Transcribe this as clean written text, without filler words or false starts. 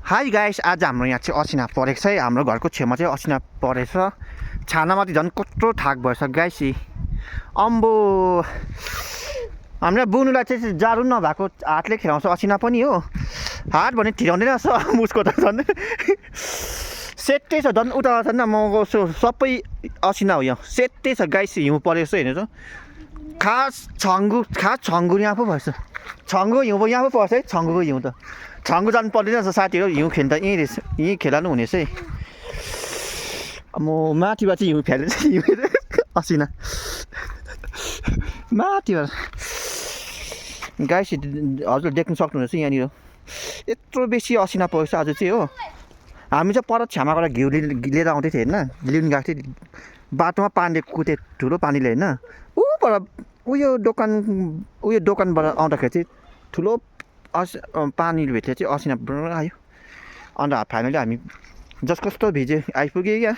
High guys, आज हाम्रो यहाँ चाहिँ असिना परेको छ है। हाम्रो घरको छेउमा चाहिँ असिना परेछ। छानामाथि झन् कत्रो थाक भएछ गाइस। अम्बो, हामीलाई बुनुलाई चाहिँ जाडो नभएको हातले खेलाउँछ असिना पनि हो। हात भने ठिराउँदैन रहेछ मुसको त झन् सेतै छ झन्। उता झन् म सबै असिना हो यहाँ, सेतै छ गाइस। हिउँ परेको छ हेर्नु त। खास छङ्गु यहाँ पो भएछ। छङ्गु हिउँ यहाँ पो पर्छ है। छङ्गुको हिउँ त छङ्गु जानु पर्दैन रहेछ साथीहरू। हिउँ खेल्नु त यहीँ रहेछ, यहीँ खेलाउनु हुनेछ है। म माथिबाट चाहिँ हिउँ फ्यालेर हिउँ असिना माथिबाट गाइस हजुर देख्नु सक्नुहुनेछ यहाँनिर यत्रो बेसी असिना परेको छ आज चाहिँ हो। हामी चाहिँ पर छ्यामा गएर घिउ लिएर आउँदै थियो होइन, लिनु गएको थियो। बाटोमा पानीले कुदे, ठुलो पानीले होइन। ऊबाट उयो दोकानबाट आउँदाखेरि चाहिँ ठुलो पानीले भेट्दा चाहिँ असिना आयो। अन्त फाइनली हामी जस कस्तो भिजे आइपुग्यो क्या।